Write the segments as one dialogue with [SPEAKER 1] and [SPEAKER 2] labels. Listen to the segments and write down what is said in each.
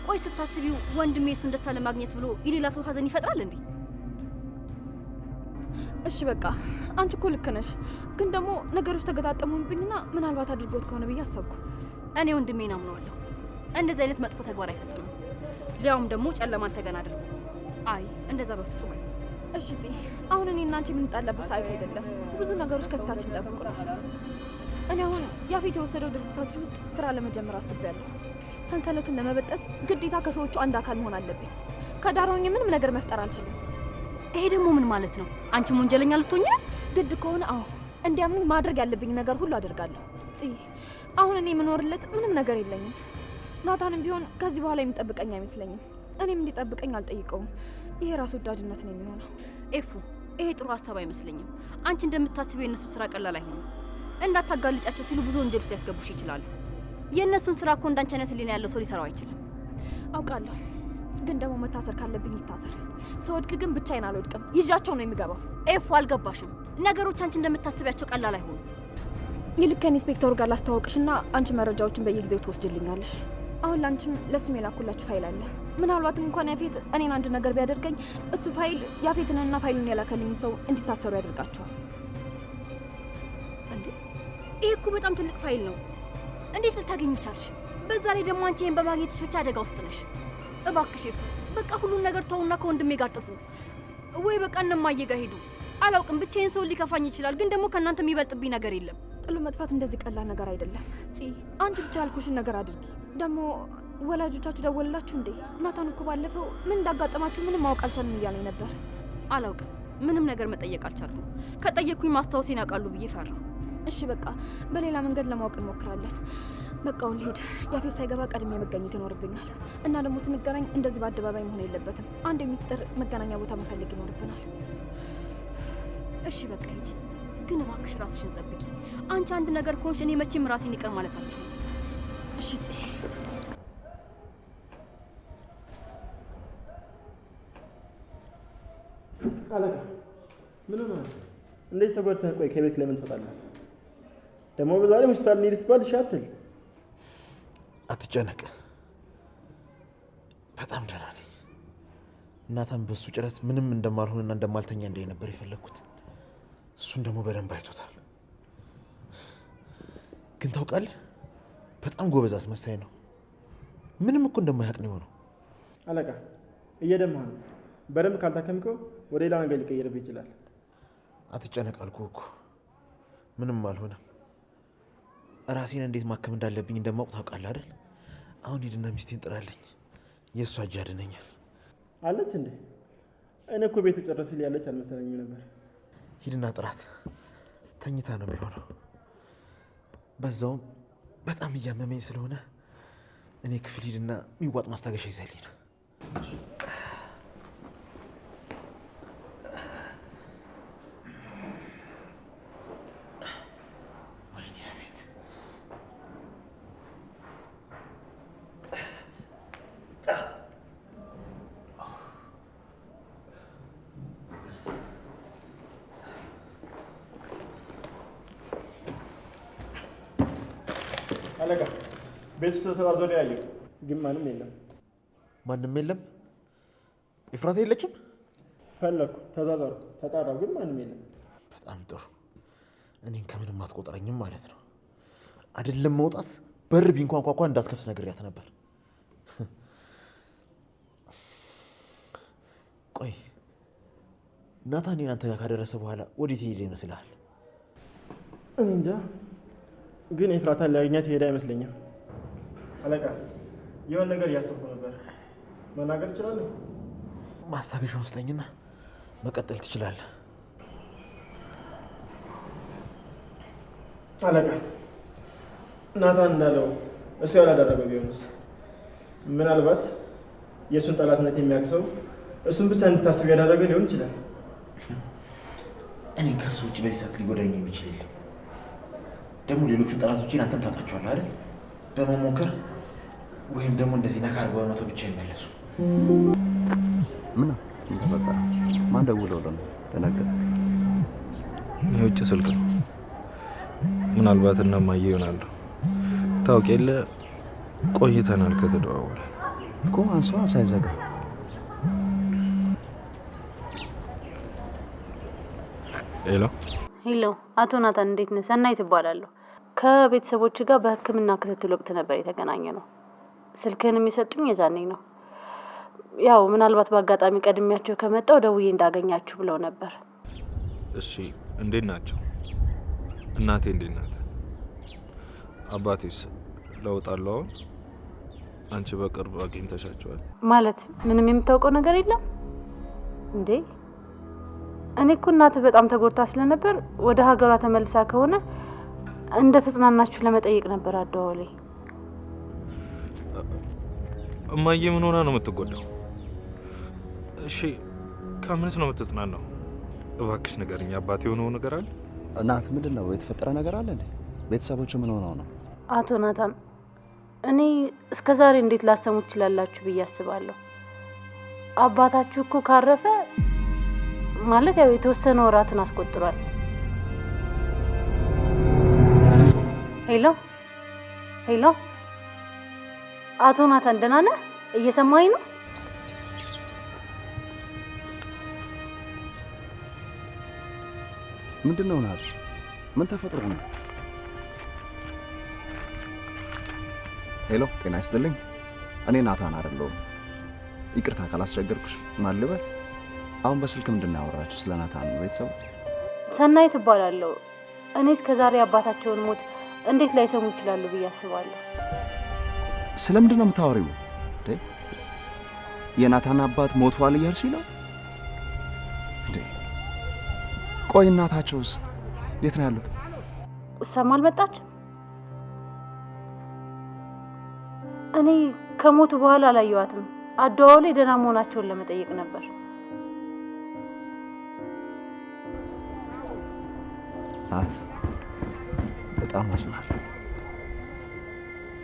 [SPEAKER 1] ቆይ ስታስቢው ወንድሜ እሱን ደስታ ለማግኘት ብሎ የሌላ ሰው ሀዘን ይፈጥራል እንዴ?
[SPEAKER 2] እሺ በቃ አንቺ እኮ ልክ ነሽ፣ ግን ደግሞ ነገሮች ተገጣጠሙብኝና ምናልባት አድርጎት ከሆነ ብዬ አሰብኩ።
[SPEAKER 1] እኔ ወንድሜን አምነዋለሁ። እንደዚህ አይነት መጥፎ ተግባር አይፈጽምም። ሊያውም ደግሞ ጨለማን ተገና አድርጎ። አይ እንደዛ በፍጹም አይደለም።
[SPEAKER 2] እሺ ቲ አሁን እኔና አንቺ የምንጣላበት ሰዓት አይደለም። ብዙ ነገሮች ከፊታችን ጠብቁናል። እኔ አሁን ያፌት የወሰደው ድርጅታችሁ ውስጥ ስራ ለመጀመር አስቤያለሁ። ሰንሰለቱን ለመበጠስ ግዴታ ከሰዎቹ አንድ አካል መሆን አለብኝ። ከዳር ሆኜ ምንም ነገር መፍጠር አልችልም።
[SPEAKER 1] ይሄ ደግሞ ምን ማለት ነው? አንቺም ወንጀለኛ ልትሆኚ?
[SPEAKER 2] ግድ ከሆነ አዎ እንዲያምን ማድረግ ያለብኝ ነገር ሁሉ አደርጋለሁ። አሁን እኔ የምኖርለት ምንም ነገር የለኝም። ናታንም ቢሆን ከዚህ በኋላ የሚጠብቀኝ አይመስለኝም። እኔም እንዲጠብቀኝ አልጠይቀውም። ይሄ ራስ ወዳድነት ነው የሚሆነው።
[SPEAKER 1] ኤፉ ይሄ ጥሩ ሀሳብ አይመስለኝም። አንቺ እንደምታስቢው የእነሱ ስራ ቀላል አይሆንም። እንዳታጋልጫቸው ሲሉ ብዙ ወንጀል ውስጥ ያስገቡሽ ይችላሉ። የእነሱን ስራ እኮ እንዳንቺ አይነት ህሊና ያለው ሰው ሊሰራው አይችልም።
[SPEAKER 2] አውቃለሁ፣ ግን ደግሞ መታሰር ካለብኝ ይታሰር። ስወድቅ ግን ብቻዬን አልወድቅም፣ ይዣቸው ነው የሚገባው።
[SPEAKER 1] ኤፉ አልገባሽም። ነገሮች አንቺ እንደምታስቢያቸው ቀላል አይሆኑም።
[SPEAKER 2] ይልቅ ከኢንስፔክተሩ ጋር ላስተዋወቅሽና አንቺ መረጃዎችን በየጊዜው ትወስድልኛለሽ። አሁን ላንቺም ለሱም የላኩላችሁ ፋይል አለ። ምናልባትም እንኳን ያፌት እኔን አንድ ነገር ቢያደርገኝ እሱ ፋይል ያፌትንና ፋይሉን የላከልኝ ሰው እንዲታሰሩ ያደርጋቸዋል።
[SPEAKER 1] እንዴ ይሄ እኮ በጣም ትልቅ ፋይል ነው። እንዴት ልታገኙ ቻልሽ? በዛ ላይ ደግሞ አንቺ ይሄን በማግኘትሽ ብቻ አደጋ ውስጥ ነሽ። እባክሽ ኤፉ በቃ ሁሉን ነገር ተውና ከወንድሜ ጋር ጥፉ፣ ወይ በቃ እነማዬ ጋር ሄዱ። አላውቅም፣ ብቻዬን ሰው ሊከፋኝ ይችላል፣ ግን ደግሞ ከእናንተ የሚበልጥብኝ ነገር የለም።
[SPEAKER 2] ጥሎ መጥፋት እንደዚህ ቀላል ነገር አይደለም። አንቺ ብቻ ያልኩሽን ነገር አድርጊ። ደግሞ ወላጆቻችሁ ደወልላችሁ እንዴ? ናታን እኮ ባለፈው ምን እንዳጋጠማችሁ ምንም ማወቅ አልቻልንም እያለኝ ነበር።
[SPEAKER 1] አላውቅም፣ ምንም ነገር መጠየቅ አልቻልኩም። ከጠየቅኩኝ ማስታወሴን ያውቃሉ ብዬ ፈራሁ።
[SPEAKER 2] እሺ በቃ በሌላ መንገድ ለማወቅ እንሞክራለን። በቃውን ልሄድ። ያፌት ሳይገባ ቀድሜ መገኘት ይኖርብኛል። እና ደግሞ ስንገናኝ እንደዚህ በአደባባይ መሆን የለበትም። አንድ የሚስጥር መገናኛ ቦታ መፈለግ ይኖርብናል።
[SPEAKER 1] እሺ በቃ ሂጂ፣ ግን እባክሽ ራስሽን ጠብቂ። አንቺ አንድ ነገር ከሆንሽ እኔ መቼም ራሴን ይቅር ማለት አልችልም።
[SPEAKER 2] እሺ
[SPEAKER 3] አለቃ ምን ነው እንዴት ተጎድተህ? ቆይ ከቤት ለምን ትወጣለህ? ደግሞ በዛሬ ሆስፒታል እንሂድ ስትባል እሺ አትል።
[SPEAKER 4] አትጨነቅ፣ በጣም ደህና ነኝ። እናታም በሱ ጭረት ምንም እንደማልሆንና እንደማልተኛ እንደይ ነበር የፈለኩት። እሱን ደግሞ በደንብ አይቶታል። ግን ታውቃለህ፣ በጣም ጎበዝ አስመሳይ ነው። ምንም እኮ እንደማያውቅ ነው የሆነው።
[SPEAKER 3] አለቃ እየደማህ ነው። በደንብ ካልታከምከው ወደ ሌላ ነገር ሊቀየርብህ ይችላል።
[SPEAKER 4] አትጨነቅ አልኩህ እኮ ምንም አልሆነም። ራሴን እንዴት ማከም እንዳለብኝ እንደማውቅ ታውቃለህ አይደል? አሁን ሂድና ሚስቴን ጥራልኝ፣ የእሷ እጅ ያድነኛል።
[SPEAKER 3] አለች እንዴ? እኔ እኮ ቤቱ ጨረስል ያለች አልመሰለኝም ነበር።
[SPEAKER 4] ሂድና ጥራት፣ ተኝታ ነው የሚሆነው። በዛውም በጣም እያመመኝ ስለሆነ እኔ ክፍል ሂድና የሚዋጥ ማስታገሻ ይዘህልኝ ነው።
[SPEAKER 3] አለቃ ቤት ውስጥ ተዛዞሪ ያየው ግን ማንም የለም።
[SPEAKER 4] ማንም የለም? ኤፍራታ የለችም?
[SPEAKER 3] ፈለኩ፣ ተዛዛሩ፣ ተጣራው፣ ግን ማንም የለም።
[SPEAKER 4] በጣም ጥሩ። እኔን ከምንም አትቆጥረኝም ማለት ነው አይደለም? መውጣት በር ቢንኳኳኳ እንዳትከፍት ነግሬያት ነበር። ቆይ ናታን እናንተ ጋር ካደረሰ በኋላ ወዴት ሄደ ይመስልሃል?
[SPEAKER 3] እኔ እንጃ፣ ግን ኤፍራታን ሊያገኛት ሄዳ አይመስለኝም። አለቃ የሆነ ነገር እያሰብኩ ነበር። መናገር እችላለሁ?
[SPEAKER 4] ማስታገሻውን ስጠኝና መቀጠል ትችላለህ።
[SPEAKER 3] አለቃ ናታን እንዳለው እሱ ያላደረገው ቢሆንስ? ምናልባት የእሱን ጠላትነት የሚያውቅ ሰው እሱን ብቻ እንድታስብ ያደረገ ሊሆን ይችላል።
[SPEAKER 4] እኔ ከሱ ውጭ በዚህ ሰዓት ሊጎዳኝ የሚችል የለም። ደግሞ ሌሎቹን ጠላቶችን አንተም ታውቃቸዋለህ አይደል? በመሞከር ወይም ደግሞ እንደዚህ ነካ አድርገው በመቶ ብቻ ይመለሱ።
[SPEAKER 5] ምን ተፈጠረ? ማን ደውለው ነው? ተናገረ።
[SPEAKER 6] የውጭ ስልክ ነው። ምናልባት እነማዬ ይሆናሉ። ታውቅ የለ ቆይተናል ከተደዋወለ።
[SPEAKER 5] እኮ አንሷ ሳይዘጋ።
[SPEAKER 6] ሄሎ
[SPEAKER 7] ሄሎ፣ አቶ ናታን እንዴት ነህ? ሰናይት እባላለሁ። ከቤተሰቦች ጋር በሕክምና ክትትል ወቅት ነበር የተገናኘ ነው። ስልክህን የሚሰጡኝ የዛኔ ነው። ያው ምናልባት በአጋጣሚ ቀድሚያቸው ከመጣው ደውዬ እንዳገኛችሁ ብለው ነበር።
[SPEAKER 6] እሺ፣ እንዴት ናቸው? እናቴ እንዴት ናት? አባቴስ ለውጥ አለው አሁን? አንቺ በቅርብ አግኝተሻቸዋል?
[SPEAKER 7] ማለት ምንም የምታውቀው ነገር የለም እንዴ? እኔ እኮ እናትህ በጣም ተጎድታ ስለነበር ወደ ሀገሯ ተመልሳ ከሆነ እንደ ተጽናናችሁ ለመጠየቅ ነበር አደዋውሌ።
[SPEAKER 6] እማዬ ምን ሆና ነው የምትጎዳው? እሺ ከምንስ ነው የምትጽናናው? እባክሽ ንገሪኝ። አባቴ የሆነው ነገር አለ?
[SPEAKER 5] እናት ምንድን ነው የተፈጠረ ነገር አለ እንዴ? ቤተሰቦች ምን ሆነው ነው?
[SPEAKER 7] አቶ ናታን እኔ እስከ ዛሬ እንዴት ላሰሙ ትችላላችሁ ብዬ አስባለሁ። አባታችሁ እኮ ካረፈ ማለት ያው የተወሰነ ወራትን አስቆጥሯል። ሄሎ ሄሎ፣ አቶ ናታን ደህና ነህ? እየሰማኸኝ ነው?
[SPEAKER 5] ምንድን ነው ናት? ምን ተፈጥሮ ነው? ሄሎ፣ ጤና ይስጥልኝ። እኔ ናታን አይደለሁም። ይቅርታ ካላስቸገርኩሽ። ማን ልበል? አሁን በስልክ ምንድን ነው ያወራችሁ? ስለ ናታን ነው? ቤተሰቡ
[SPEAKER 7] ሰናይት እባላለሁ። እኔ እስከ ዛሬ አባታቸውን ሞት እንዴት ላይሰሙ ይችላሉ ብዬ አስባለሁ።
[SPEAKER 5] ስለምንድን ነው የምታወሪው? የናታን አባት ሞቷል እያልሽ ነው? ቆይ እናታቸውስ የት ነው ያሉት?
[SPEAKER 7] እሷም አልመጣችም። እኔ ከሞቱ በኋላ አላየኋትም። አደዋውሌ ደህና መሆናቸውን ለመጠየቅ ነበር።
[SPEAKER 5] ናት፣ በጣም አዝናለሁ።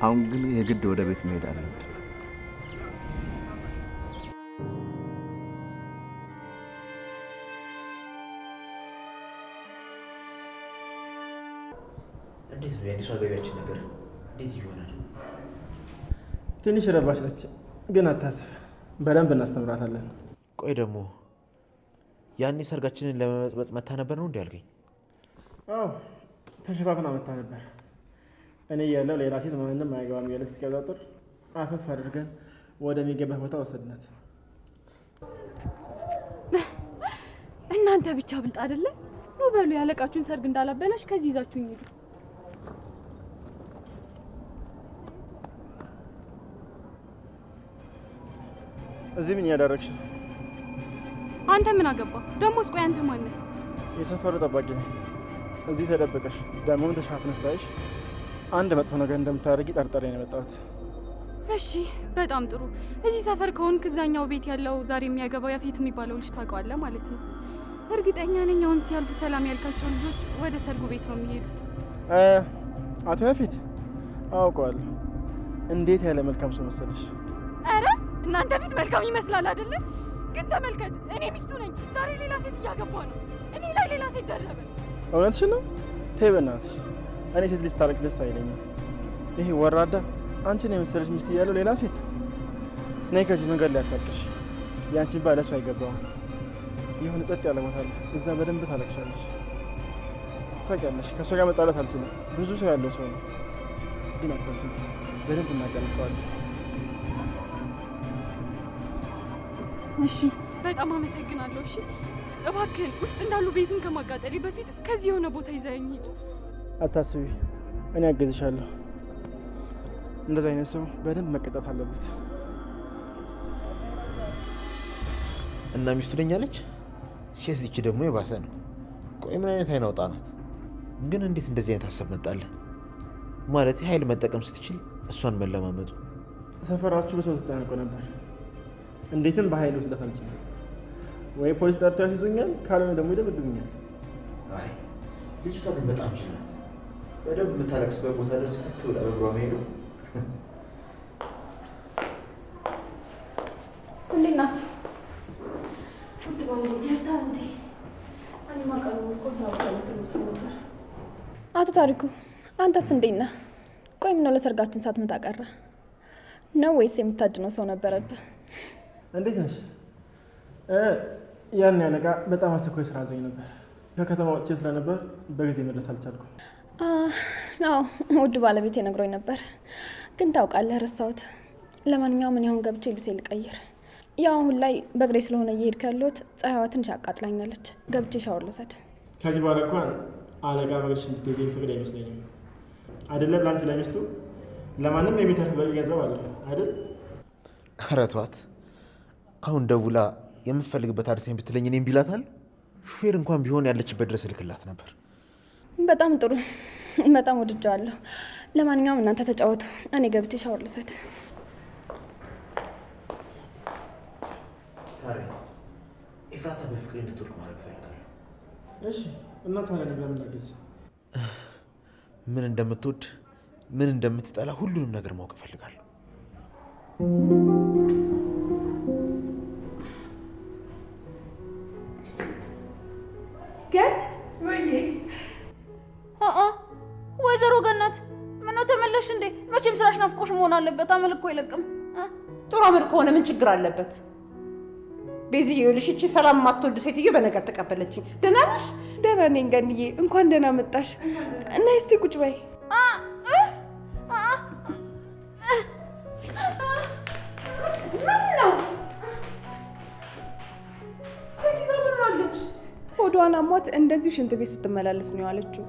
[SPEAKER 5] አሁን ግን የግድ ወደ ቤት መሄድ አለብን።
[SPEAKER 4] እንዴት ነው የአዲሷ ገቢያችን ነገር እንዴት ይሆናል?
[SPEAKER 3] ትንሽ ረባሽ ነች፣ ግን አታስብ፣ በደንብ እናስተምራታለን።
[SPEAKER 4] ቆይ ደግሞ ያኔ ሰርጋችንን ለመበጥበጥ መታ ነበር ነው እንዴ ያልከኝ?
[SPEAKER 3] አዎ ተሸፋፍና መታ ነበር። እኔ ያለው ሌላ ሴት ማንንም አያገባም እያለ ስትቀባጥር አፈፍ አድርገን ወደሚገባ ቦታ ወሰድናት።
[SPEAKER 2] እናንተ ብቻ ብልጥ አይደለ? ኑ በሉ፣ ያለቃችሁን ሰርግ እንዳላበላሽ ከዚህ ይዛችሁኝ ሂዱ።
[SPEAKER 3] እዚህ ምን እያደረግሽ ነው?
[SPEAKER 2] አንተ ምን አገባ? ደሞስ? ቆይ አንተ ማን ነህ?
[SPEAKER 3] የሰፈሩ ጠባቂ ነው። እዚህ ተደብቀሽ ደግሞም ተሸፋፍነሽ ሳይሽ አንድ መጥፎ ነገር እንደምታደርጊ ጠርጥሬ ነው የመጣሁት።
[SPEAKER 2] እሺ በጣም ጥሩ። እዚህ ሰፈር ከሆንክ እዛኛው ቤት ያለው ዛሬ የሚያገባው ያፌት የሚባለው ልጅ ታውቀዋለህ ማለት ነው። እርግጠኛ ነኝ አሁን ሲያልፉ ሰላም ያልካቸው ልጆች ወደ ሰርጉ ቤት ነው የሚሄዱት።
[SPEAKER 3] አቶ ያፌት አውቀዋለሁ። እንዴት ያለ መልካም ሰው መሰለሽ።
[SPEAKER 2] አረ እናንተ ፊት መልካም ይመስላል አይደለ? ግን ተመልከት፣ እኔ ሚስቱ ነኝ። ዛሬ ሌላ ሴት እያገባ ነው። እኔ ላይ ሌላ ሴት ደረበ።
[SPEAKER 3] እውነትሽን ነው? ተይ በእናትሽ። እኔ ሴት ልጅ ታረቅ ደስ አይለኝም። ይሄ ወራዳ አንቺን የመሰለች ሚስት እያለው ሌላ ሴት። ነይ ከዚህ መንገድ ላይ አታልቅሽ። ያንቺን ባል ለሱ አይገባውም። የሆነ ጸጥ ያለ ቦታ አለ፣ እዛ በደንብ ታለቅሻለሽ። ታውቂያለሽ፣ ከእሱ ጋር መጣላት አልችልም። ብዙ ሰው ያለው ሰው ነው። ግን አታስቢ፣ በደንብ እናጋልጠዋለን።
[SPEAKER 2] እሺ በጣም አመሰግናለሁ። እሺ እባክህን ውስጥ እንዳሉ ቤቱን ከማቃጠሌ በፊት ከዚህ የሆነ ቦታ ይዘኸኝ ሂድ።
[SPEAKER 3] አታስቢ፣ እኔ አገዝሻለሁ። እንደዚህ አይነት ሰው በደንብ መቀጣት አለበት።
[SPEAKER 4] እና ሚስቱ ነኝ አለች። ሸዚች ደግሞ የባሰ ነው። ቆይ ምን አይነት አይን አውጣ ናት? ግን እንዴት እንደዚህ አይነት ሀሳብ መጣለ? ማለት ኃይል መጠቀም ስትችል እሷን መለማመጡ።
[SPEAKER 3] ሰፈራችሁ በሰው ተጨናንቆ ነበር። እንዴትም በኃይል ውስደት አልችልም። ወይ ፖሊስ ጠርቶ ያስይዙኛል፣ ካልሆነ ደግሞ ይደብድቡኛል።
[SPEAKER 4] አይ ልጅቷ ግን በጣም ችላት። በደንብ የምታለቅስበት ቦታ ደርስ ትብላ በእግሯ መሄዱ።
[SPEAKER 2] እንዴት ናችሁ?
[SPEAKER 8] አቶ ታሪኩ አንተስ እንዴት ነህ? ቆይ ምነው ለሰርጋችን ሳትመጣ ቀረ?
[SPEAKER 2] ነው ወይስ የምታድነው ሰው ነበረብህ?
[SPEAKER 3] እንዴት ነሽ? ያን ያለቃ በጣም አስቸኳይ ስራ አዞኝ ነበር። ከከተማ ወጥቼ ስለነበር በጊዜ መድረስ አልቻልኩም።
[SPEAKER 2] አዎ ውድ ባለቤቴ ነግሮኝ ነበር፣ ግን ታውቃለህ ረሳሁት። ለማንኛውም እኔ አሁን ገብቼ ልብሴ ልቀይር። ያው አሁን ላይ በእግሬ ስለሆነ እየሄድኩ ያለሁት ፀሐይዋ ትንሽ አቃጥላኛለች። ገብቼ ሻወር ልውሰድ።
[SPEAKER 3] ከዚህ በኋላ እንኳን አለቃ በእግርሽ እንድትሄጂ ፍቅድ አይመስለኝም። አይደለም ለአንቺ ለሚስቱ ለማንም የሚተርፍ በቂ ገንዘብ አለ አይደል?
[SPEAKER 4] ኧረ ተዋት። አሁን ደውላ የምፈልግበት አድርሰኝ ብትለኝ እኔም ቢላታል ሹፌር እንኳን ቢሆን ያለችበት ድረስ እልክላት ነበር።
[SPEAKER 2] በጣም ጥሩ፣ በጣም ወድጃለሁ። ለማንኛውም እናንተ ተጫወቱ፣ እኔ ገብቼ ሻወር ልውሰድ።
[SPEAKER 4] ታዲያ ኤፍራታ በፍቅሬ እንድትወድቅ ማድረግ እፈልጋለሁ።
[SPEAKER 3] እሺ እና ታዲያ ለምን ላገዝ?
[SPEAKER 4] ምን እንደምትወድ ምን እንደምትጠላ ሁሉንም ነገር ማወቅ እፈልጋለሁ።
[SPEAKER 1] ወይዘሮ ገነት ምነው ተመለሽ እንዴ? መቼም ስራሽ ናፍቆሽ መሆን አለበት። አመል እኮ አይለቅም።
[SPEAKER 8] ጥሩ አመል ከሆነ ምን ችግር አለበት? ቤዝዬ ይኸውልሽ፣ እቺ ሰላም የማትወልድ ሴትዮ በነገር ተቀበለችኝ። ደህና ነሽ?
[SPEAKER 2] ደህና ነኝ ገንዬ፣ እንኳን ደህና መጣሽ። እና እስቲ ቁጭ በይ። ሆዷን አሟት እንደዚሁ ሽንት ቤት ስትመላለስ ነው ያለችው።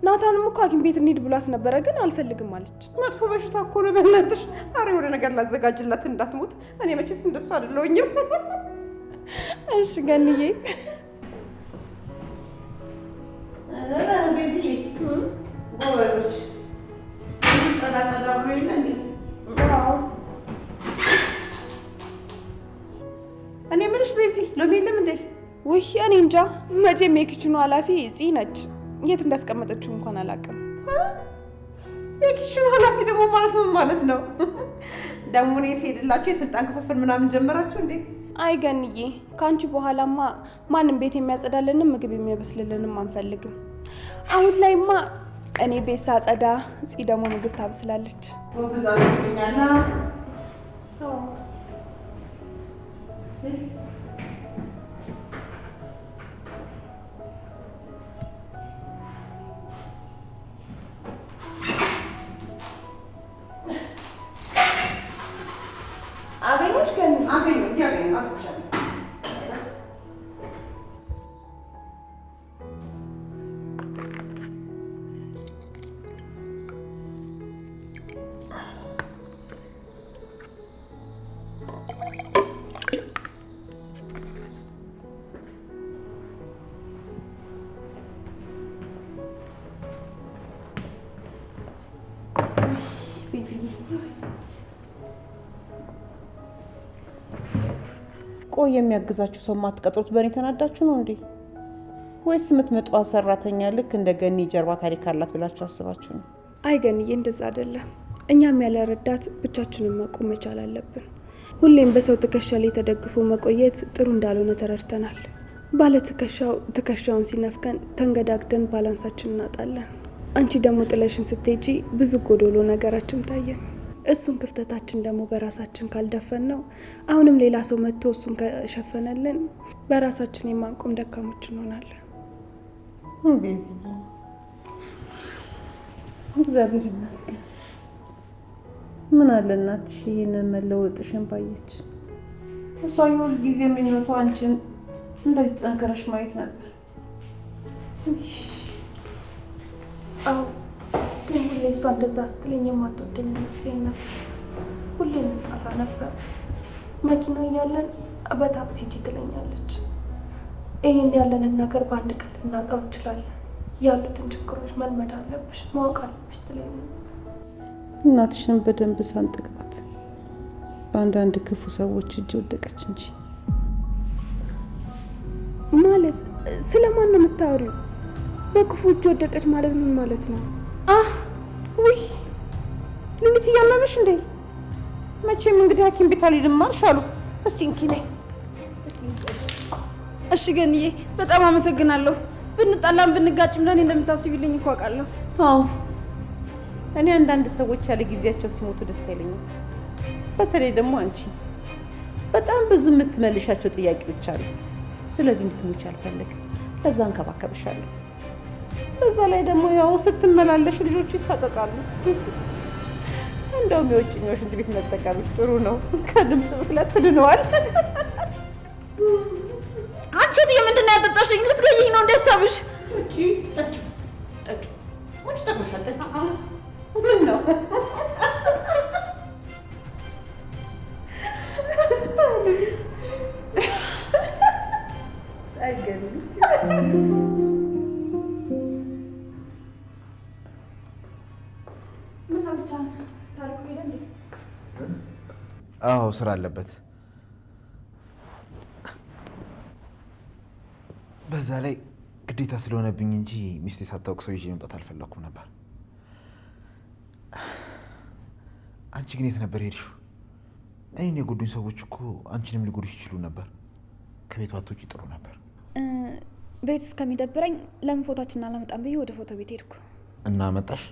[SPEAKER 2] ናታንም እኮ ሐኪም ቤት እንሂድ ብሏት ነበረ፣ ግን አልፈልግም አለች።
[SPEAKER 8] መጥፎ በሽታ እኮ ነው በእናትሽ። ኧረ የሆነ ነገር ላዘጋጅላት እንዳትሞት። እኔ መቼስ እንደሱ አይደለሁኝም።
[SPEAKER 2] እሺ ገንዬ።
[SPEAKER 8] ቤዝዬ ጎበዞች ጸዳ ጸዳ ብሎ የለ እንዴ? እኔ የምልሽ ቤዚ ሎሚ የለም እንዴ?
[SPEAKER 2] ውይ እኔ እንጃ፣ መቼም የኪችኑ ኃላፊ ፂ ነች። የት እንዳስቀመጠችው እንኳን አላውቅም።
[SPEAKER 8] የኪችኑ ኃላፊ ደግሞ ማለት ምን ማለት ነው? ደግሞ እኔ ስሄድላችሁ የስልጣን ክፍፍል ምናምን ጀመራችሁ እንዴ?
[SPEAKER 2] አይ ገንዬ፣ ከአንቺ በኋላማ ማንም ቤት የሚያጸዳልንም ምግብ የሚያበስልልንም አንፈልግም። አሁን ላይማ እኔ ቤት ሳጸዳ ፂ ደግሞ ምግብ ታበስላለች።
[SPEAKER 8] ጎብዛችሁኛና
[SPEAKER 2] አገኘሽ ገን?
[SPEAKER 8] አገኘሁ ቆይ የሚያግዛችሁ ሰው ማትቀጥሩት በእኔ ተናዳችሁ ነው እንዴ? ወይስ የምትመጣዋ ሰራተኛ ልክ እንደ ገኒ ጀርባ ታሪክ አላት ብላችሁ አስባችሁ ነው?
[SPEAKER 2] አይ ገንዬ፣ እንደዛ አይደለም። እኛም ያለ ረዳት ብቻችንን መቆም መቻል አለብን። ሁሌም በሰው ትከሻ ላይ ተደግፎ መቆየት ጥሩ እንዳልሆነ ተረድተናል። ባለ ትከሻው ትከሻውን ሲነፍከን ተንገዳግደን ባላንሳችን እናጣለን። አንቺ ደግሞ ጥለሽን ስትሄጂ ብዙ ጎዶሎ ነገራችን ታየን። እሱን ክፍተታችን ደግሞ በራሳችን ካልደፈን ነው አሁንም ሌላ ሰው መጥቶ እሱን ከሸፈነልን በራሳችን የማንቆም ደካሞች እንሆናለን።
[SPEAKER 8] ቤዝዬ እግዚአብሔር ይመስገን። ምን አለ እናትሽ ይሄንን መለወጥሽን ባየች። እሷ ሁል ጊዜ ምኞቷ አንቺን እንደዚህ ጠንከረሽ ማየት ነበር።
[SPEAKER 2] አዎ ግን ሁሌ እሷ እንደዛ ስትለኝ የማትወደኝ ይመስለኝ ነበር። ሁሌ እንጣላ ነበር። መኪና እያለን በታክሲ ሂጂ ትለኛለች። ይህን ያለንን ነገር በአንድ ቀን ልናጣው እንችላለን። ያሉትን ችግሮች መልመድ አለብሽ፣ ማወቅ አለብሽ ትለኝ ነበር።
[SPEAKER 8] እናትሽን በደንብ ሳንጠቅባት በአንዳንድ ክፉ ሰዎች እጅ ወደቀች እንጂ።
[SPEAKER 2] ማለት ስለማን ነው የምታወሪው? በክፉ እጅ ወደቀች ማለት ምን ማለት ነው?
[SPEAKER 8] ውይ ሉሊት እያመመሽ እንዴ? መቼም እንግዲህ ሐኪም ቤት አልሄድም አልሽ አሉ። እስኪ እንኪ ነይ።
[SPEAKER 1] እሺ ገንዬ፣ በጣም አመሰግናለሁ። ብንጣላም ብንጋጭም ለእኔ እንደምታስቢልኝ እኮ አውቃለሁ።
[SPEAKER 8] አዎ እኔ አንዳንድ ሰዎች ያለ ጊዜያቸው ሲሞቱ ደስ አይለኝም። በተለይ ደግሞ አንቺ በጣም ብዙ የምትመልሻቸው ጥያቄዎች አሉ። ስለዚህ እንድትሞች አልፈልግም። ለዛ እንከባከብሻለሁ። በዛ ላይ ደግሞ ያው ስትመላለሽ ልጆቹ ይሳቀቃሉ። እንደውም የውጭኛው ሽንት ቤት መጠቀምሽ ጥሩ ነው። ከድምፅ ብክለት ትድነዋል።
[SPEAKER 2] አንቺ ሴትዮ ምንድን ነው ያጠጣሽኝ? ልትገይኝ ነው እንደሳብሽ?
[SPEAKER 8] ምን ነው
[SPEAKER 4] አዎ ስራ አለበት። በዛ ላይ ግዴታ ስለሆነብኝ እንጂ ሚስቴ ሳታውቅ ሰው ይዤ መምጣት አልፈለኩም ነበር። አንቺ ግን የት ነበር ሄድሽው? እኔን የጎዱኝ ሰዎች እኮ አንቺንም ሊጎዱሽ ይችሉ ነበር። ከቤት ባትወጪ ጥሩ ነበር።
[SPEAKER 2] ቤት ውስጥ ከሚደብረኝ ለምን ፎቶችን አላመጣም ብዬ ወደ ፎቶ ቤት ሄድኩ።
[SPEAKER 4] እና መጣሽ?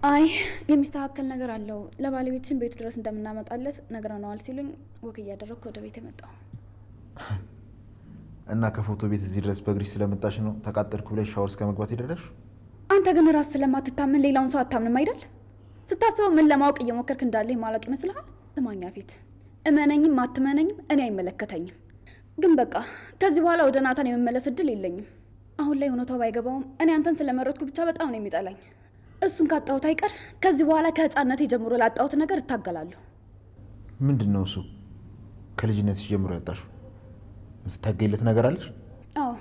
[SPEAKER 2] አይ የሚስተካከል ነገር አለው፣ ለባለቤትሽን ቤቱ ድረስ እንደምናመጣለት ነግረነዋል ሲሉኝ ወክ እያደረግኩ ወደ ቤት የመጣው።
[SPEAKER 4] እና ከፎቶ ቤት እዚህ ድረስ በእግርሽ ስለመጣሽ ነው ተቃጠልኩ ብለሽ ሻወር እስከ መግባት ይደረሽ?
[SPEAKER 2] አንተ ግን ራስ ስለማትታመን ሌላውን ሰው አታምንም አይደል? ስታስበው ምን ለማወቅ እየሞከርክ እንዳለ ማለቅ ይመስልሃል? ስማኛ ፊት እመነኝም አትመነኝም እኔ አይመለከተኝም። ግን በቃ ከዚህ በኋላ ወደ ናታን የመመለስ እድል የለኝም። አሁን ላይ እውነታው ባይገባውም እኔ አንተን ስለመረጥኩ ብቻ በጣም ነው የሚጠላኝ። እሱን ካጣሁት አይቀር ከዚህ በኋላ ከህፃንነቴ ጀምሮ ላጣሁት ነገር እታገላለሁ።
[SPEAKER 4] ምንድን ነው እሱ? ከልጅነትሽ ጀምሮ ያጣሽው የምትታገይለት ነገር አለሽ?
[SPEAKER 2] አዎ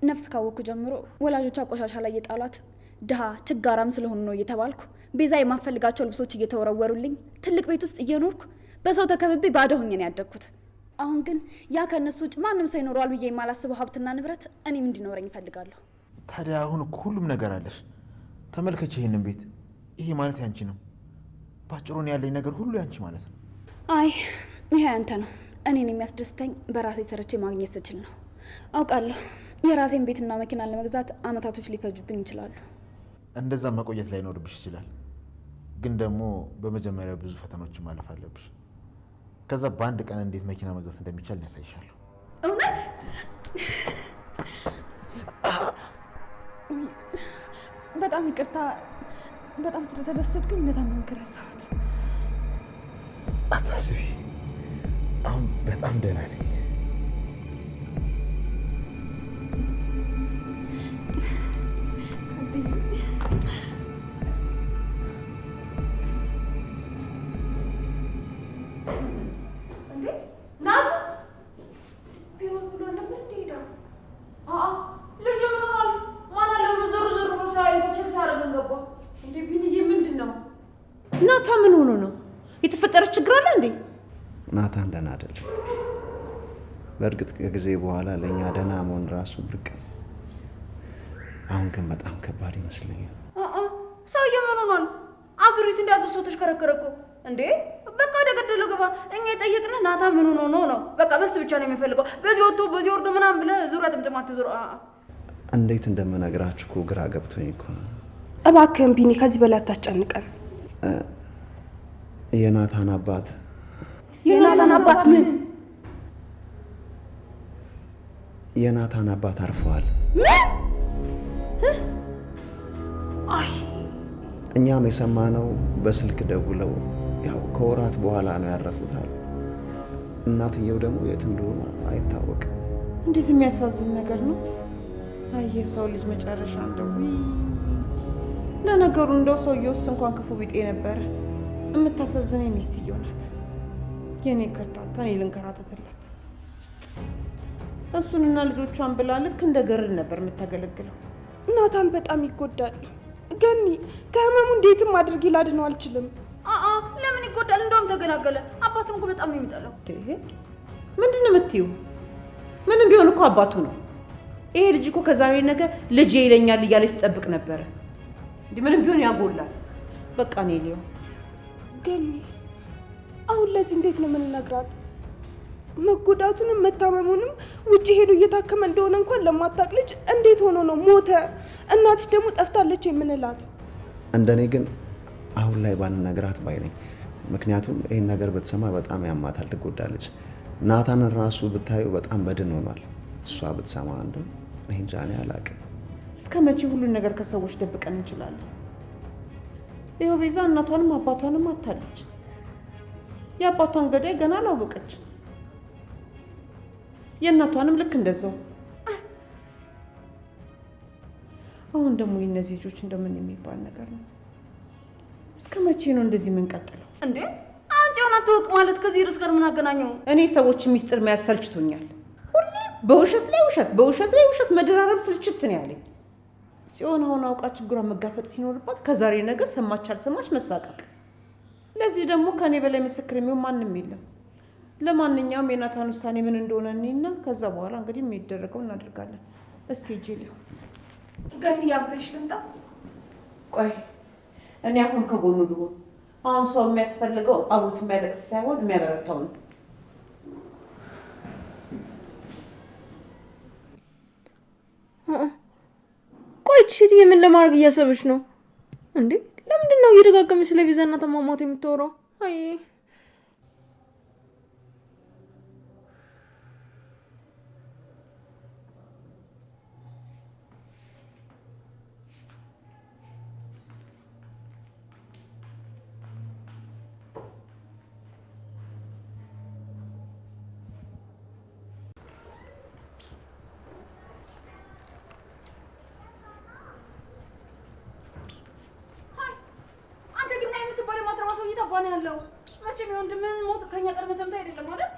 [SPEAKER 2] ነፍስ ካወቅኩ ጀምሮ ወላጆቿ ቆሻሻ ላይ የጣሏት ድሃ ችጋራም ስለሆኑ ነው እየተባልኩ ቤዛ የማፈልጋቸው ልብሶች እየተወረወሩልኝ ትልቅ ቤት ውስጥ እየኖርኩ በሰው ተከብቤ ባዶ ሆኜ ነው ያደግኩት። አሁን ግን ያ ከእነሱ ውጭ ማንም ሰው ይኖረዋል ብዬ የማላስበው ሀብትና ንብረት እኔም እንዲኖረኝ እፈልጋለሁ።
[SPEAKER 4] ታዲያ አሁን እኮ ሁሉም ነገር አለሽ። ተመልከች ይሄንን ቤት። ይሄ ማለት ያንቺ ነው። ባጭሩን ያለኝ ነገር ሁሉ ያንቺ ማለት ነው።
[SPEAKER 2] አይ ይሄ ያንተ ነው። እኔን የሚያስደስተኝ በራሴ ሰርቼ ማግኘት ስችል ነው። አውቃለሁ የራሴን ቤትና መኪና ለመግዛት አመታቶች ሊፈጁብኝ ይችላሉ።
[SPEAKER 4] እንደዛ መቆየት ላይኖርብሽ ይችላል። ግን ደግሞ በመጀመሪያ ብዙ ፈተኖችን ማለፍ አለብሽ። ከዛ በአንድ ቀን እንዴት መኪና መግዛት እንደሚቻል ያሳይሻለሁ።
[SPEAKER 2] እውነት? በጣም ይቅርታ። በጣም ስለተደሰትኩኝ እንደታመንክ ረሳሁት።
[SPEAKER 4] አታስቢ፣ አሁን በጣም ደህና ነኝ።
[SPEAKER 8] ናታን ምን ሆኖ ነው? የተፈጠረ ችግር አለ እንዴ?
[SPEAKER 5] ናታን ደህና አይደለም። በእርግጥ ከጊዜ በኋላ ለእኛ ደህና መሆን ራሱ ብርቅ ነው። አሁን ግን በጣም ከባድ ይመስለኛል።
[SPEAKER 1] ሰውዬው ምን ሆኗል? አዙሪት እንዳያዘው ሰው ተሽከረከረ እኮ እንዴ! በቃ ወደ ገደለው ገባ። እኛ የጠየቅንህ ናታን ምን ሆኖ ነው? በቃ መልስ ብቻ ነው የሚፈልገው። በዚህ ወጥቶ በዚህ ወርዶ ምናምን ብለህ ዙሪያ ጥምጥም አትዙር።
[SPEAKER 5] እንዴት እንደምነግራችሁ እኮ ግራ ገብቶኝ እኮ ነው።
[SPEAKER 9] እባክህን ቢኒ ከዚህ በላይ አታስጨንቀን።
[SPEAKER 5] የናታን አባት
[SPEAKER 9] የናታን አባት ምን?
[SPEAKER 5] የናታን አባት አርፈዋል።
[SPEAKER 9] አይ
[SPEAKER 5] እኛም የሰማነው በስልክ ደውለው ያው ከወራት በኋላ ነው ያረፉት አሉ። እናትየው ደግሞ የት እንደሆነ አይታወቅም።
[SPEAKER 8] እንዴት የሚያሳዝን ነገር ነው። አይ የሰው ልጅ መጨረሻ እንደው ለነገሩ እንደው ሰውየውስ እንኳን ክፉ ቢጤ ነበረ። የምታሳዝነኝ ሚስትየው ናት። የኔ ከርታታ እኔ ልንከራተትላት። እሱንና ልጆቿን ብላ ልክ እንደ ገረድ ነበር የምታገለግለው።
[SPEAKER 9] ናታን በጣም ይጎዳል። ገኒ ከህመሙ እንዴትም አድርጌ ላድነው አልችልም።
[SPEAKER 1] ለምን ይጎዳል? እንደውም ተገላገለ። አባቱን እኮ በጣም ነው የሚጠላው።
[SPEAKER 8] ምንድን ነው የምትይው? ምንም ቢሆን እኮ አባቱ ነው። ይሄ ልጅ እኮ ከዛሬ ነገ ልጅ ይለኛል እያለ ሲጠብቅ ነበረ። ምንም ቢሆን ያጎላል። በቃ እኔ ሊው
[SPEAKER 9] ገኒ አሁን ለዚህ እንዴት ነው የምንነግራት? መጎዳቱንም መታመሙንም ውጭ ሄዶ እየታከመ እንደሆነ እንኳን ለማታቅ ልጅ እንዴት ሆኖ ነው ሞተ? እናትሽ ደግሞ ጠፍታለች የምንላት?
[SPEAKER 5] እንደኔ ግን አሁን ላይ ባንነግራት ባይ ነኝ። ምክንያቱም ይህን ነገር በተሰማ በጣም ያማታል፣ ትጎዳለች። ናታንን ራሱ ብታዩ በጣም በድን ሆኗል። እሷ ብትሰማ አንዱ እኔ እንጃ፣ እኔ አላውቅም።
[SPEAKER 8] እስከ መቼ ሁሉን ነገር ከሰዎች ደብቀን እንችላለን? ይኸው ቤዛ እናቷንም አባቷንም አታለች። የአባቷን ገዳይ ገና አላወቀች፣ የእናቷንም ልክ እንደዛው። አሁን ደግሞ የእነዚህ ልጆች እንደምን የሚባል ነገር ነው? እስከ መቼ ነው እንደዚህ የምንቀጥለው?
[SPEAKER 1] እንዴ አንቺ ሆና ተወቅ ማለት ከዚህ ርዕስ ጋር ምን አገናኘው?
[SPEAKER 8] እኔ ሰዎች ሚስጥር መያዝ ሰልችቶኛል። ሁሌ በውሸት ላይ ውሸት፣ በውሸት ላይ ውሸት መደራረብ ስልችት ነው ያለኝ። ጽዮን አሁን አውቃ ችግሯን መጋፈጥ ሲኖርባት ከዛሬ ነገ ሰማች አልሰማች መሳቀቅ። ለዚህ ደግሞ ከኔ በላይ ምስክር የሚሆን ማንም የለም። ለማንኛውም የናታን ውሳኔ ምን እንደሆነ እኔና ከዛ በኋላ እንግዲህ የሚደረገው እናደርጋለን። እስቲ ጂሊዮ
[SPEAKER 9] ገኒ ያብረሽ ልምጣ።
[SPEAKER 8] ቆይ እኔ አሁን ከጎኑ ልሆን። አሁን ሰው የሚያስፈልገው አቡት የሚያለቅስ ሳይሆን የሚያበረታው ነው።
[SPEAKER 2] ቆይ ቺቲ ምን ለማድረግ እያሰበች ነው እንዴ? ለምንድን ነው እየደጋገመች ስለ ቤዛና ተማማት የምታወራው? አይ
[SPEAKER 1] ያለው መቼም የወንድምህን ሞት ከኛ ቀድመ ሰምተህ አይደለም አይደል?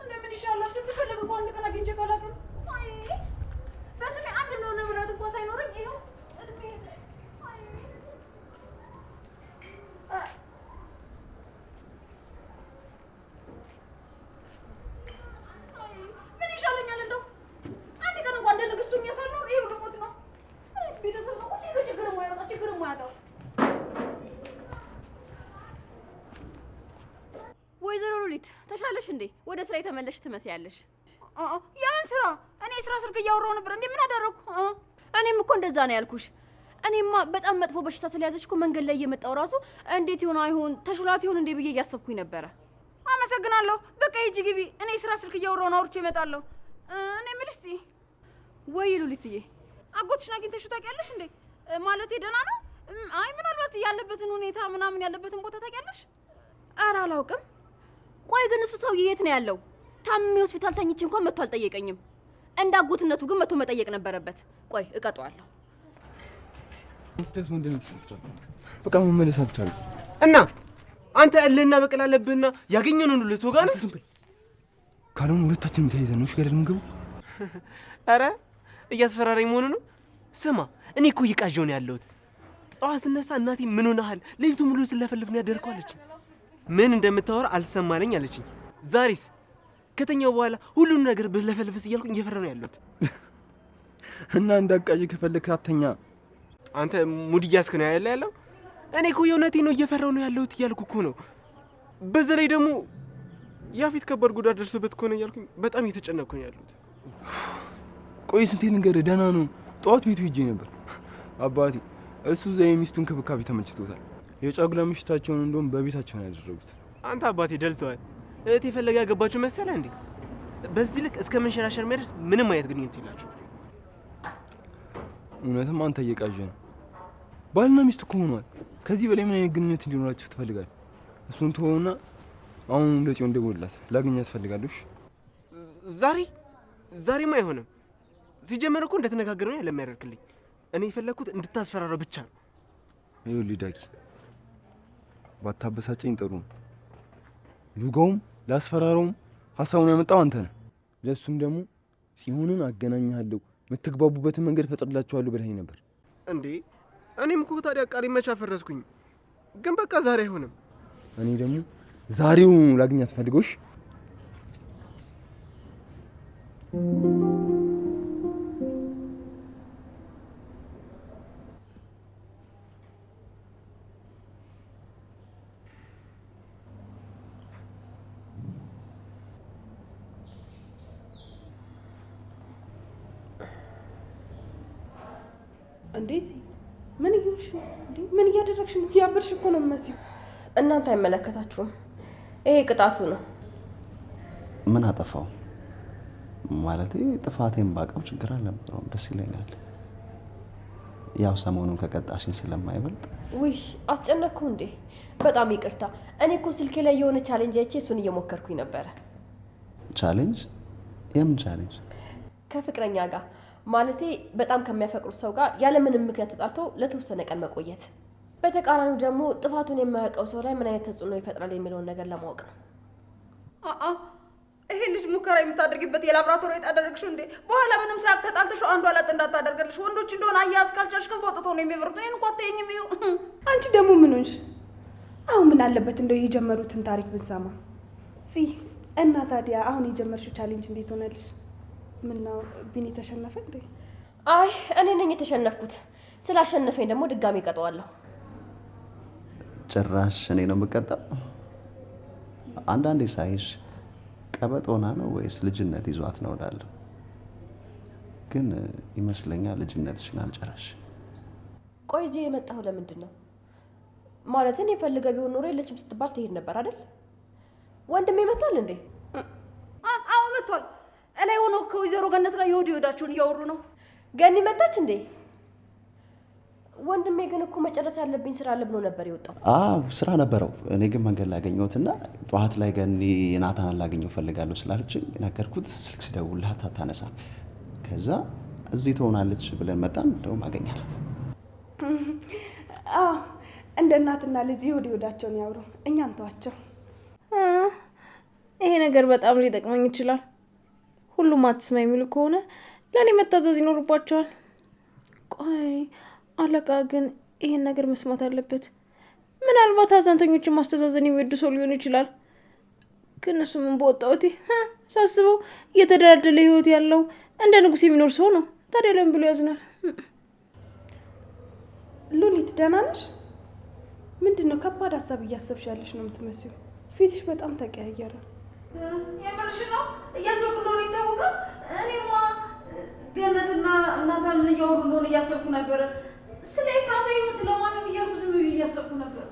[SPEAKER 1] እንደምን ይሻላል ስትፈልግ እንኳን አንድ ቀን አግኝቼ ካላውቅም። አይ በስሜ አንድ ነው ንብረት እንኳን ሳይኖረኝ ይኸው እድሜ። አይ ምን ይሻለኛል? እንደው አንድ ቀን እንኳን እንደ ንግስቱ ሆኜ ሳልኖር ይኸው ልሞት ነው። ቤተሰብ ነው ሁሌ ችግር የማያወጣ ችግር የማያጣው። ወይዘሮ ሉሊት ተሻለሽ እንዴ? ወደ ስራ የተመለሽ ትመስያለሽ። የምን ስራ? እኔ ስራ ስልክ እያወራሁ ነበር። እንዴ ምን አደረኩ? እኔም እኮ እንደዛ ነው ያልኩሽ። እኔማ በጣም መጥፎ በሽታ ስለያዘሽ እኮ መንገድ ላይ እየመጣሁ ራሱ እንዴት ይሆን አይሆን ተሽሏት ይሆን እንዴ ብዬ እያሰብኩኝ ነበረ። አመሰግናለሁ። በቃ ሂጂ ግቢ። እኔ ስራ ስልክ እያወራሁ ነው፣ አውርቼ እመጣለሁ። እኔ የምልሽ እስኪ ወይ ሉሊትዬ አጎትሽን አግኝተሽው ታውቂያለሽ እንዴ? ማለቴ ደህና ነው? አይ ምናልባት ያለበትን ሁኔታ ምናምን ያለበትን ቦታ ታውቂያለሽ? ኧረ አላውቅም። ቆይ ግን እሱ ሰውዬ የት ነው ያለው? ታምሜ ሆስፒታል ተኝቼ እንኳን መጥቶ አልጠየቀኝም። እንዳጎትነቱ ግን መጥቶ መጠየቅ ነበረበት። ቆይ እቀጣዋለሁ።
[SPEAKER 10] እንስደስ ወንድም ትሰጣለህ። በቃ መመለስ አልቻለም
[SPEAKER 3] እና አንተ እልህና በቀል አለብህና ያገኘነው ሁሉ ልትወጋ ነው።
[SPEAKER 10] ዝም በል። ካልሆነ ሁለታችንም ተያይዘን ነው እሺ ገደል የምንገባው።
[SPEAKER 3] ኧረ እያስፈራራኝ መሆኑ ነው። ስማ እኔ እኮ እየቃዠሁ ነው ያለሁት። ጠዋት ስነሳ እናቴ ምን ሆነሃል ሌሊቱ ሙሉ ስለፈልፍ ነው ያደርኩ አለችኝ። ምን እንደምታወራ አልሰማለኝ አለችኝ። ዛሬስ ከተኛው በኋላ ሁሉንም ነገር ብለፈልፍስ እያልኩኝ እየፈራሁ ነው ያለሁት።
[SPEAKER 10] እና እንዳቃዥ ከፈለክ አተኛ።
[SPEAKER 3] አንተ ሙድ እያስክ ነው ያለው። እኔ እኮ የእውነቴን ነው እየፈራሁ ነው ያለሁት እያልኩ እኮ ነው። በዛ ላይ ደግሞ ያፊት ከባድ ጉዳት ደርሶበት ከሆነ እያልኩኝ በጣም እየተጨነቅኩ ነው ያለሁት።
[SPEAKER 10] ቆይ ስንቴ ልንገርህ፣ ደህና ነው። ጠዋት ቤቱ ሂጄ ነበር። አባቴ እሱ እዛ የሚስቱን ክብካቤ ተመችቶታል። የጫጉላ ምሽታቸውን እንደውም በቤታቸው ነው ያደረጉት።
[SPEAKER 3] አንተ አባቴ ደልተዋል። እህቴ ፈለጋ ያገባችሁ መሰለህ እንዴ? በዚህ ልክ እስከ መንሸራሸር የሚያደርስ ምንም አይነት ግንኙነት የላችሁ።
[SPEAKER 10] እውነትም አንተ እየቃዠ ነው። ባልና ሚስት እኮ ሆኗል። ከዚህ በላይ ምን አይነት ግንኙነት እንዲኖራችሁ ትፈልጋለህ? እሱን ተወውና አሁን ለጽዮን ደውልላት፣ ላገኛት ትፈልጋለሽ?
[SPEAKER 3] ዛሬማ አይሆንም። ሲጀመር እኮ እንደተነጋገረው ነው ለሚያደርግልኝ። እኔ የፈለኩት እንድታስፈራራው ብቻ ነው።
[SPEAKER 10] ይኸውልህ ዳጊ፣ ባታበሳጨኝ ጥሩ ነው። ሉጋውም ላስፈራራውም ሀሳቡን ያመጣው አንተ ነህ። ለሱም ደግሞ ጽዮንን አገናኝሃለሁ፣ የምትግባቡበትን መንገድ ፈጥርላችኋለሁ ብለኸኝ ነበር
[SPEAKER 3] እንዴ? እኔም እኮ ታዲያ ቃሌ መቼ አፈረስኩኝ? ግን በቃ ዛሬ አይሆንም።
[SPEAKER 10] እኔ ደግሞ ዛሬው ላግኛት ፈልገውሽ
[SPEAKER 9] እንዴ ምን እየሆንሽ ነው እንዴ? ምን እያደረግሽ ነው? ያበርሽ እኮ ነው የምትመስይው።
[SPEAKER 11] እናንተ አይመለከታችሁም። ይሄ ቅጣቱ ነው።
[SPEAKER 5] ምን አጠፋው? ማለቴ ጥፋቴን ባቀው ችግር አልነበረውም፣ ደስ ይለኛል። ያው ሰሞኑን ከቀጣሽኝ ስለማይበልጥ።
[SPEAKER 11] ውይ አስጨነቅኩ እንዴ? በጣም ይቅርታ። እኔ እኮ ስልኬ ላይ የሆነ ቻሌንጅ አይቼ እሱን እየሞከርኩኝ ነበረ።
[SPEAKER 5] ቻሌንጅ? የምን ቻሌንጅ?
[SPEAKER 11] ከፍቅረኛ ጋር ማለቴ በጣም ከሚያፈቅሩት ሰው ጋር ያለምንም ምክንያት ተጣልቶ ለተወሰነ ቀን መቆየት። በተቃራኒው ደግሞ ጥፋቱን የማያውቀው ሰው ላይ ምን አይነት ተጽዕኖ ይፈጥራል የሚለውን ነገር ለማወቅ ነው።
[SPEAKER 8] ይሄ ልጅ ሙከራ የምታደርጊበት የላብራቶሪ ያደረግሽው እንዴ? በኋላ ምንም ሳያውቅ ተጣልተሽ አንዷ ላጥ እንዳታደርገልሽ። ወንዶች እንደሆነ አያያዝ ካልቻልሽ ክንፍ አውጥተው ነው የሚበሩት። እኔን እንኳን አትይኝም። ይኸው
[SPEAKER 9] አንቺ ደግሞ ምን ሆንሽ? አሁን ምን አለበት እንደው የጀመሩትን ታሪክ ብንሰማ። እና ታዲያ አሁን የጀመርሽው ቻሌንጅ እንዴት ሆነልሽ? ምነው ቢኒ ተሸነፈ እንዴ?
[SPEAKER 11] አይ እኔ ነኝ የተሸነፍኩት። ስላሸነፈኝ ደግሞ ድጋሚ ቀጠዋለሁ።
[SPEAKER 5] ጭራሽ እኔ ነው የምቀጣው? አንዳንዴ ሳይሽ ቀበጥ ሆና ነው ወይስ ልጅነት ይዟት ነው እላለሁ። ግን ይመስለኛል ልጅነትሽን አልጨረሽ።
[SPEAKER 11] ቆይ እዚህ የመጣሁ ለምንድን ነው? ማለትን የፈልገ ቢሆን ኖሮ የለችም ስትባል ትሄድ ነበር አይደል? ወንድሜ መጥቷል እንዴ?
[SPEAKER 8] አዎ መጥቷል። እላይ ሆኖ ከወይዘሮ ገነት ጋር የወዲ ወዳቸውን እያወሩ ነው።
[SPEAKER 11] ገኒ መጣች እንዴ? ወንድሜ ግን እኮ መጨረስ ያለብኝ ስራ አለ ብሎ ነበር የወጣው።
[SPEAKER 5] ስራ ነበረው። እኔ ግን መንገድ ላገኘሁትና ጠዋት ላይ ገኒ ናታን ላገኘው ፈልጋለሁ ስላለችኝ ነገርኩት። ስልክ ሲደውልላት አታነሳም። ከዛ እዚህ ትሆናለች ብለን መጣን። እንደውም አገኛላት።
[SPEAKER 9] እንደ እናትና ልጅ የወዲ ወዳቸውን ያወሩ፣ እኛን ተዋቸው።
[SPEAKER 2] ይሄ ነገር በጣም ሊጠቅመኝ ይችላል። ሁሉም አትስማ የሚሉ ከሆነ ለእኔ መታዘዝ ይኖርባቸዋል። ቆይ አለቃ ግን ይሄን ነገር መስማት አለበት። ምናልባት አዛንተኞችን ማስተዛዘን የሚወድ ሰው ሊሆን ይችላል። ግን እሱ ምን በወጣውቲ ሳስበው እየተደላደለ ህይወት ያለው እንደ ንጉስ የሚኖር ሰው ነው። ታዲያ ለምን ብሎ ያዝናል?
[SPEAKER 9] ሉሊት ደህና ነሽ? ምንድነው ከባድ ሀሳብ እያሰብሽ ያለሽ ነው የምትመስዩ? ፊትሽ በጣም ተቀያየረ።
[SPEAKER 8] የምርሽ ነው? እያሰብኩ እንደሆነ ይታወቃል። እኔማ ገነትና እናታን እያወሩ እንደሆነ እያሰብኩ ነበረ። ስለ ኤፍራታ ይሁን ስለማንም እያልኩ ዝም ብዬ እያሰብኩ ነበር።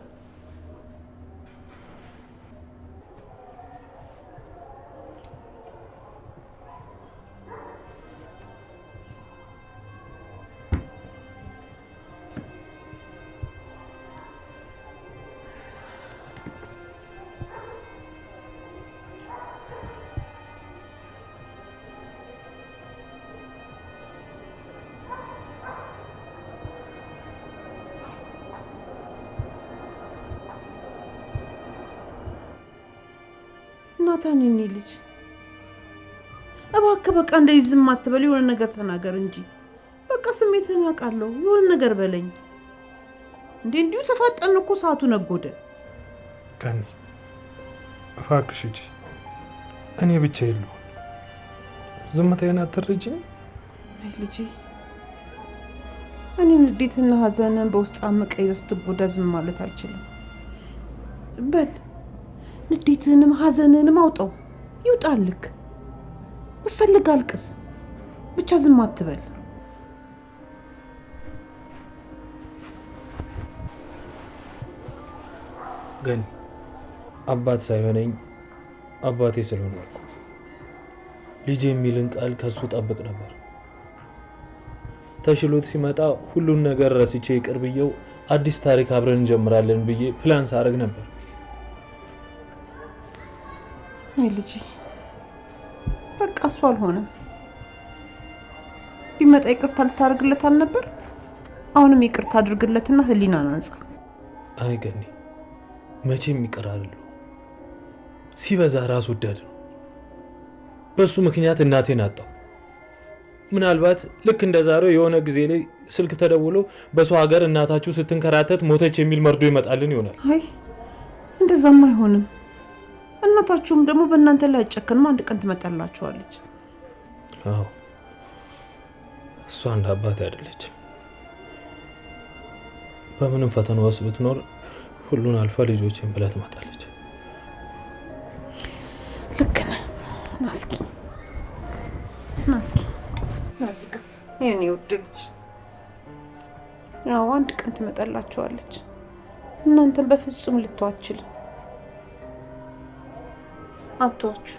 [SPEAKER 8] ናታን የኔ ልጅ እባክህ በቃ እንደዚህ ዝም አትበል። የሆነ ነገር ተናገር እንጂ በቃ ስሜትህን አውቃለሁ። የሆነ ነገር በለኝ እንዴ! እንዲሁ ተፋጠን እኮ ሰዓቱ ነጎደ።
[SPEAKER 6] ገኒ እባክሽ ሂጂ። እኔ ብቻ የለሁ። ዝምታዬን አትረጂኝ?
[SPEAKER 8] አይ ልጄ፣ እኔ ንዴትና ሀዘንን በውስጥ አምቀ ይዘህ ስትጎዳ ዝም ማለት አልችልም። በል ንዴትህንም ሀዘንህንም አውጣው፣ ይውጣልክ። ብፈልግ አልቅስ፣ ብቻ ዝም አትበል።
[SPEAKER 6] ገኒ አባት ሳይሆነኝ አባቴ ስለሆንኩ ልጅ የሚልን ቃል ከሱ ጠብቅ ነበር። ተሽሎት ሲመጣ ሁሉን ነገር ረስቼ ይቅር ብዬው አዲስ ታሪክ አብረን እንጀምራለን ብዬ ፕላን ሳደርግ ነበር።
[SPEAKER 8] አይ ልጄ፣ በቃ እሱ አልሆነም። ቢመጣ ይቅርታ ልታደርግለት አልነበር? አሁንም ይቅርታ አድርግለትና ህሊናን አንጻ።
[SPEAKER 6] አይ ገኒ፣ መቼም ይቅር አይደለም። ሲበዛ ራስ ወዳድ ነው። በሱ ምክንያት እናቴን አጣው። ምናልባት ልክ እንደ ዛሬው የሆነ ጊዜ ላይ ስልክ ተደውሎ በሰው ሀገር እናታችሁ ስትንከራተት ሞተች የሚል መርዶ ይመጣልን ይሆናል።
[SPEAKER 8] አይ እንደዛም አይሆንም። እናታችሁም ደግሞ በእናንተ ላይ አጨከንም፣ አንድ ቀን ትመጣላችኋለች።
[SPEAKER 6] አዎ እሷ እንደ አባት አይደለች። በምንም ፈተና ውስጥ ብትኖር ሁሉን አልፋ ልጆችን ብላ ትመጣለች።
[SPEAKER 8] ልክ ነህ። ናስኪ ናስኪ ናስኪ የኔ ውድ ልጅ፣ ያው አንድ ቀን ትመጣላችኋለች። እናንተን በፍጹም ልተዋችልም። አትዋችሁ።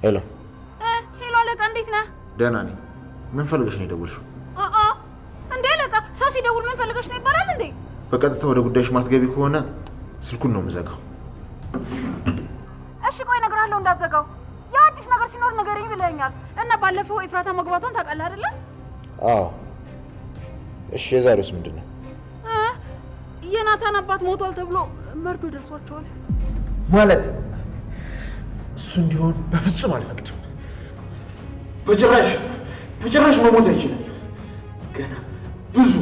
[SPEAKER 4] ሄሎ
[SPEAKER 1] ሄሎ፣ አለቃ እንዴት ነህ?
[SPEAKER 4] ደህና ነኝ። ምን ፈልገሽ ነው የደወልሽው?
[SPEAKER 1] እንዴ አለቃ፣ ሰው ሲደውል ምን ፈልገሽ ነው ይባላል እንዴ?
[SPEAKER 4] በቀጥታ ወደ ጉዳይሽ ማትገቢ ከሆነ ስልኩን ነው የምዘጋው።
[SPEAKER 1] እሺ ቆይ እነግርሃለሁ እንዳትዘጋው። የአዲስ ነገር ሲኖር ንገረኝ ብለኸኛል እና ባለፈው ኤፍራታ መግባቷን ታውቃለህ አይደለ?
[SPEAKER 4] አዎ። እሺ የዛሬውስ ምንድን ነው?
[SPEAKER 1] የናታን አባት ሞቷል ተብሎ መርዶ ደርሷቸዋል።
[SPEAKER 4] ማለት እሱ እንዲሆን በፍጹም አልፈቅድም። በጭራሽ መሞት አይችልም። ገና ብዙ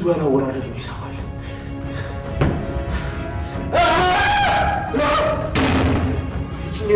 [SPEAKER 4] ያላወራረዱ ይሰማል። ፍጹም